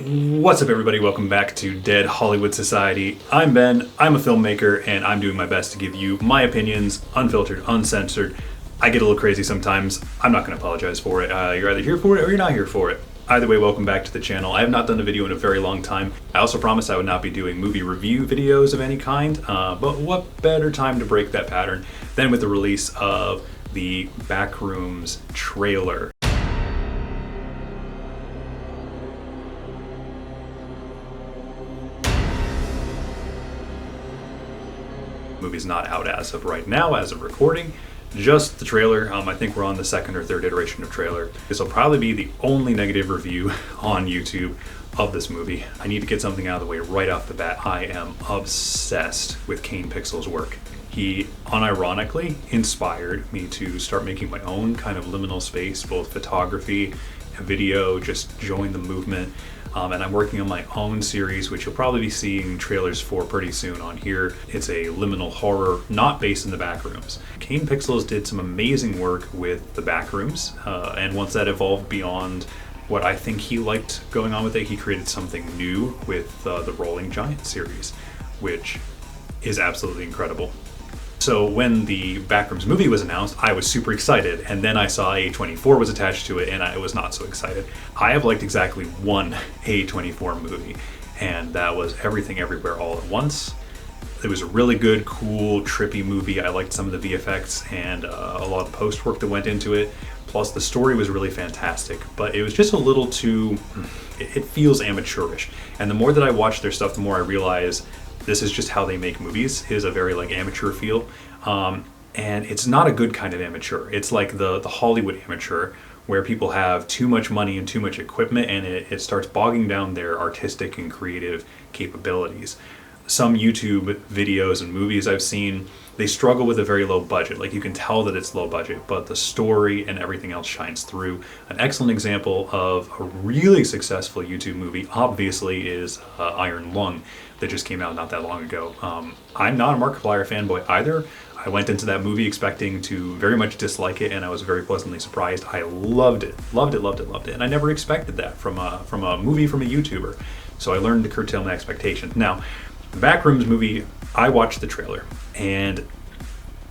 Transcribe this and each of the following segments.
What's up, everybody? Welcome back to Dead Hollywood Society. I'm Ben, I'm a filmmaker, and I'm doing my best to give you my opinions, unfiltered, uncensored. I get a little crazy sometimes. I'm not going to apologize for it. You're either here for it or you're not here for it. Either way, welcome back to the channel. I have not done a video in a very long time. I also promised I would not be doing movie review videos of any kind, but what better time to break that pattern than with the release of the Backrooms trailer. Movie's not out as of right now, as of recording, just the trailer. I think we're on the second or third iteration of trailer. This will probably be the only negative review on YouTube of this movie. I need to get something out of the way right off the bat. I am obsessed with Kane Pixel's work. He unironically inspired me to start making my own kind of liminal space, both photography and video, just join the movement. And I'm working on my own series, which you'll probably be seeing trailers for pretty soon on here. It's a liminal horror, not based in the Backrooms. Kane Pixels did some amazing work with the Backrooms, and once that evolved beyond what I think he liked going on with it, he created something new with the Rolling Giant series, which is absolutely incredible. So when the Backrooms movie was announced, I was super excited, and then I saw A24 was attached to it, and I was not so excited. I have liked exactly one A24 movie, and that was Everything Everywhere All at Once. It was a really good, cool, trippy movie. I liked some of the VFX and a lot of the post work that went into it. Plus, the story was really fantastic, but it was just a little too, it feels amateurish. And the more that I watch their stuff, the more I realize this is just how they make movies, is a very like amateur feel. And it's not a good kind of amateur. It's like the Hollywood amateur, where people have too much money and too much equipment, and it starts bogging down their artistic and creative capabilities. Some YouTube videos and movies I've seen, they struggle with a very low budget. Like, you can tell that it's low budget, but the story and everything else shines through. An excellent example of a really successful YouTube movie, obviously, is Iron Lung, that just came out not that long ago. I'm not a Markiplier fanboy either. I went into that movie expecting to very much dislike it, and I was very pleasantly surprised. I loved it, loved it, loved it, loved it, and I never expected that from a movie from a YouTuber. So I learned to curtail my expectations. Now, the Backrooms movie, I watched the trailer, and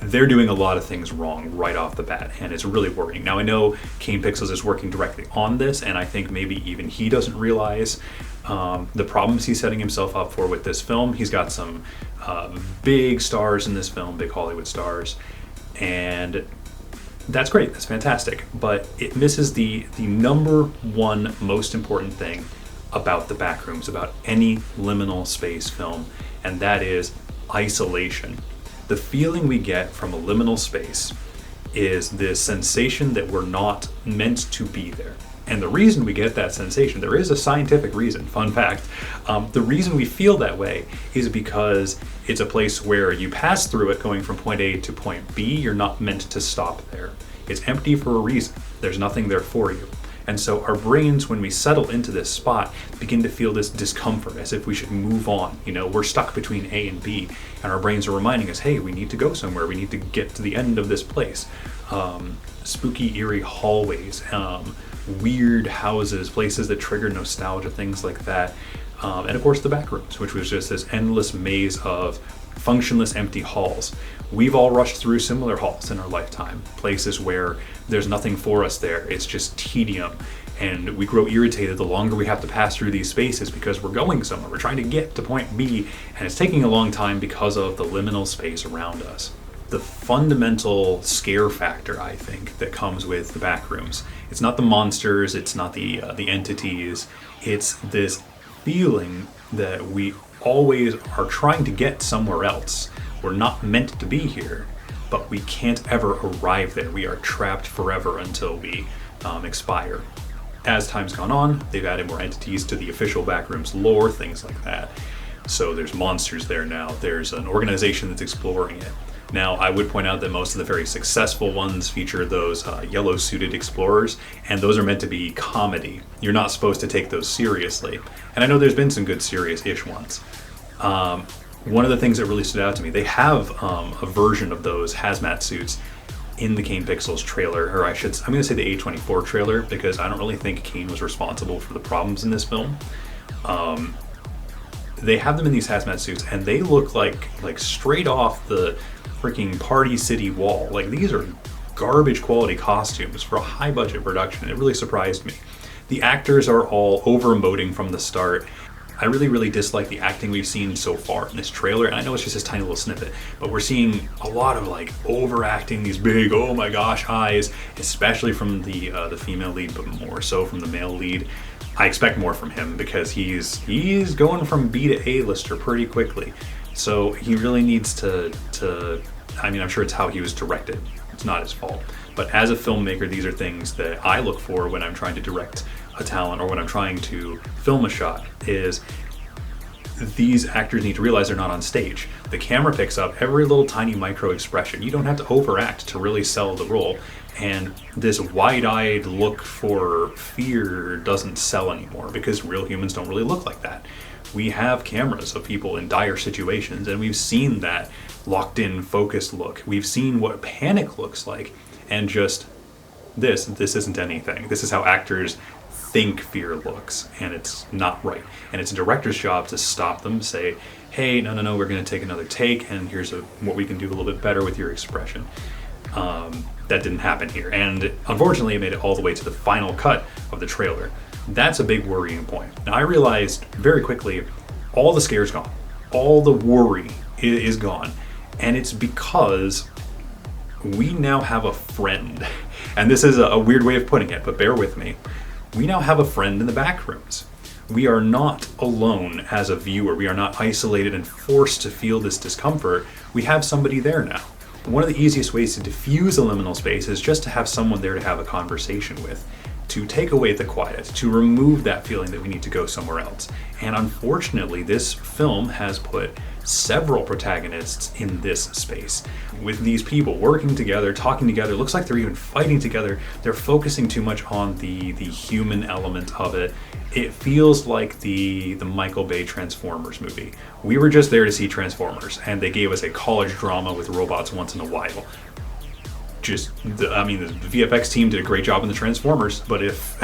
they're doing a lot of things wrong right off the bat, and it's really worrying. Now, I know Kane Pixels is working directly on this, and I think maybe even he doesn't realize the problems he's setting himself up for with this film. He's got some big stars in this film, big Hollywood stars, and that's great, that's fantastic, but it misses the number one most important thing about the Backrooms, about any liminal space film, and that is isolation. The feeling we get from a liminal space is this sensation that we're not meant to be there. And the reason we get that sensation, there is a scientific reason, fun fact. The reason we feel that way is because it's a place where you pass through it going from point A to point B. You're not meant to stop there. It's empty for a reason. There's nothing there for you. And so our brains, when we settle into this spot, begin to feel this discomfort, as if we should move on. You know, we're stuck between A and B, and our brains are reminding us, hey, we need to go somewhere. We need to get to the end of this place. Spooky, eerie hallways, weird houses, places that trigger nostalgia, things like that. And of course the Backrooms, which was just this endless maze of functionless, empty halls. We've all rushed through similar halls in our lifetime, places where there's nothing for us there. It's just tedium, and we grow irritated the longer we have to pass through these spaces because we're going somewhere. We're trying to get to point B, and it's taking a long time because of the liminal space around us. The fundamental scare factor, I think, that comes with the Backrooms, it's not the monsters, it's not the entities, it's this feeling that we always are trying to get somewhere else. We're not meant to be here, but we can't ever arrive there. We are trapped forever until we expire. As time's gone on, they've added more entities to the official Backrooms lore, things like that. So there's monsters there now. There's an organization that's exploring it. Now, I would point out that most of the very successful ones feature those yellow-suited explorers, and those are meant to be comedy. You're not supposed to take those seriously. And I know there's been some good serious-ish ones. One of the things that really stood out to me, they have a version of those hazmat suits in the Kane Pixels trailer, or I'm going to say the A24 trailer, because I don't really think Kane was responsible for the problems in this film. They have them in these hazmat suits, and they look like straight off the freaking Party City wall. Like, these are garbage quality costumes for a high budget production. It really surprised me. The actors are all over emoting from the start. I really dislike the acting we've seen so far in this trailer, and I know it's just this tiny little snippet, but we're seeing a lot of like overacting, these big oh my gosh eyes, especially from the female lead, but more so from the male lead. I expect more from him because he's going from B to A-lister pretty quickly. So he really needs to I mean, I'm sure it's how he was directed. It's not his fault. But as a filmmaker, these are things that I look for when I'm trying to direct a talent or when I'm trying to film a shot, is these actors need to realize they're not on stage. The camera picks up every little tiny micro expression. You don't have to overact to really sell the role. And this wide-eyed look for fear doesn't sell anymore because real humans don't really look like that. We have cameras of people in dire situations, and we've seen that locked-in, focused look. We've seen what panic looks like, and just this isn't anything. This is how actors think fear looks, and it's not right. And it's a director's job to stop them, say, hey, no, we're going to take another take, and here's what we can do a little bit better with your expression. That didn't happen here, and unfortunately it made it all the way to the final cut of the trailer. That's a big worrying point. Now, I realized very quickly all the scare's gone. All the worry is gone, and it's because we now have a friend. And this is a weird way of putting it, but bear with me. We now have a friend in the Backrooms. We are not alone as a viewer. We are not isolated and forced to feel this discomfort. We have somebody there now. One of the easiest ways to diffuse a liminal space is just to have someone there to have a conversation with, to take away the quiet, to remove that feeling that we need to go somewhere else. And unfortunately, this film has put several protagonists in this space. With these people working together, talking together, looks like they're even fighting together. They're focusing too much on the human element of it. It feels like the Michael Bay Transformers movie. We were just there to see Transformers, and they gave us a college drama with robots once in a while. The VFX team did a great job in the Transformers, but if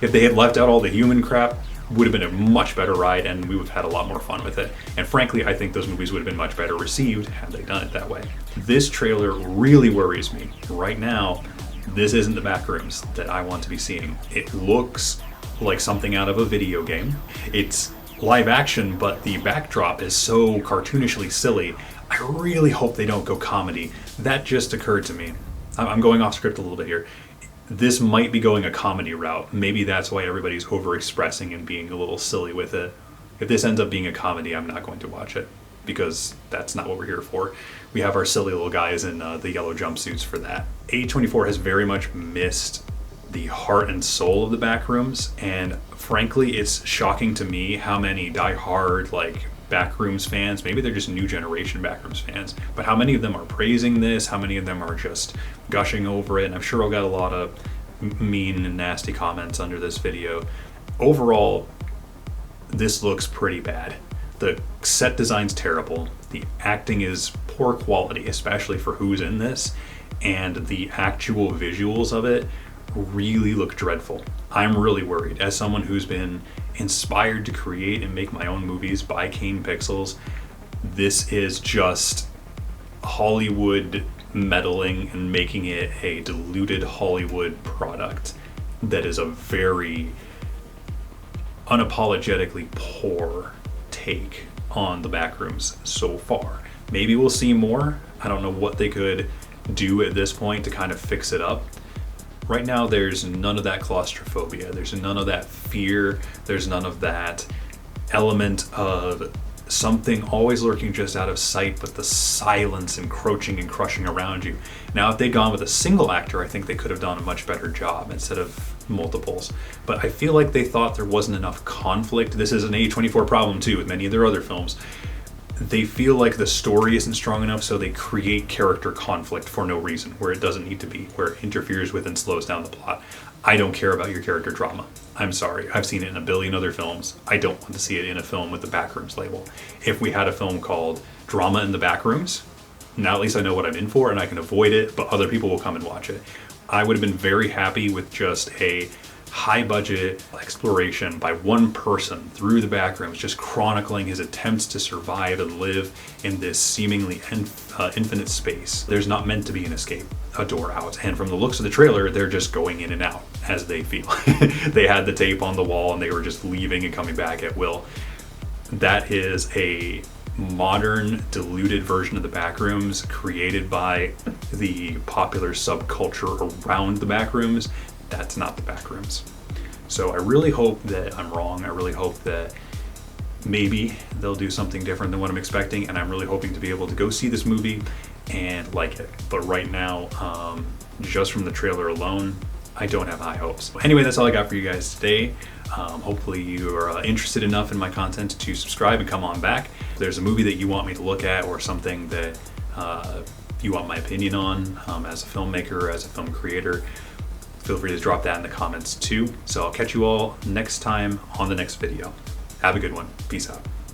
they had left out all the human crap, would have been a much better ride, and we would have had a lot more fun with it. And frankly, I think those movies would have been much better received had they done it that way. This trailer really worries me. Right now, this isn't the Backrooms that I want to be seeing. It looks like something out of a video game. It's live action, but the backdrop is so cartoonishly silly. I really hope they don't go comedy. That just occurred to me. I'm going off script a little bit here. This might be going a comedy route. Maybe that's why everybody's overexpressing and being a little silly with it. If this ends up being a comedy, I'm not going to watch it, because that's not what we're here for. We have our silly little guys in the yellow jumpsuits for that. A24 has very much missed the heart and soul of the Backrooms, and frankly, it's shocking to me how many die-hard Backrooms fans, maybe they're just new generation Backrooms fans, but how many of them are praising this, how many of them are just gushing over it, and I'm sure I'll get a lot of mean and nasty comments under this video. Overall, this looks pretty bad. The set design's terrible, the acting is poor quality, especially for who's in this, and the actual visuals of it really look dreadful. I'm really worried. As someone who's been inspired to create and make my own movies by Kane Pixels, this is just Hollywood meddling and making it a diluted Hollywood product that is a very unapologetically poor take on the Backrooms so far. Maybe we'll see more. I don't know what they could do at this point to kind of fix it up. Right now, there's none of that claustrophobia. There's none of that fear. There's none of that element of something always lurking just out of sight, but the silence encroaching and crushing around you. Now, if they'd gone with a single actor, I think they could have done a much better job instead of multiples. But I feel like they thought there wasn't enough conflict. This is an A24 problem too with many of their other films. They feel like the story isn't strong enough, so they create character conflict for no reason, where it doesn't need to be, where it interferes with and slows down the plot. I don't care about your character drama. I'm sorry. I've seen it in a billion other films. I don't want to see it in a film with the Backrooms label. If we had a film called Drama in the Backrooms, now at least I know what I'm in for and I can avoid it, but other people will come and watch it. I would have been very happy with just a high budget exploration by one person through the Backrooms, just chronicling his attempts to survive and live in this seemingly infinite space. There's not meant to be an escape, a door out. And from the looks of the trailer, they're just going in and out as they feel. They had the tape on the wall and they were just leaving and coming back at will. That is a modern, diluted version of the Backrooms created by the popular subculture around the Backrooms. That's not the Backrooms. So I really hope that I'm wrong. I really hope that maybe they'll do something different than what I'm expecting, and I'm really hoping to be able to go see this movie and like it. But right now, just from the trailer alone, I don't have high hopes. Anyway, that's all I got for you guys today. Hopefully you are interested enough in my content to subscribe and come on back. If there's a movie that you want me to look at or something that you want my opinion on as a filmmaker, as a film creator, feel free to drop that in the comments too. So I'll catch you all next time on the next video. Have a good one. Peace out.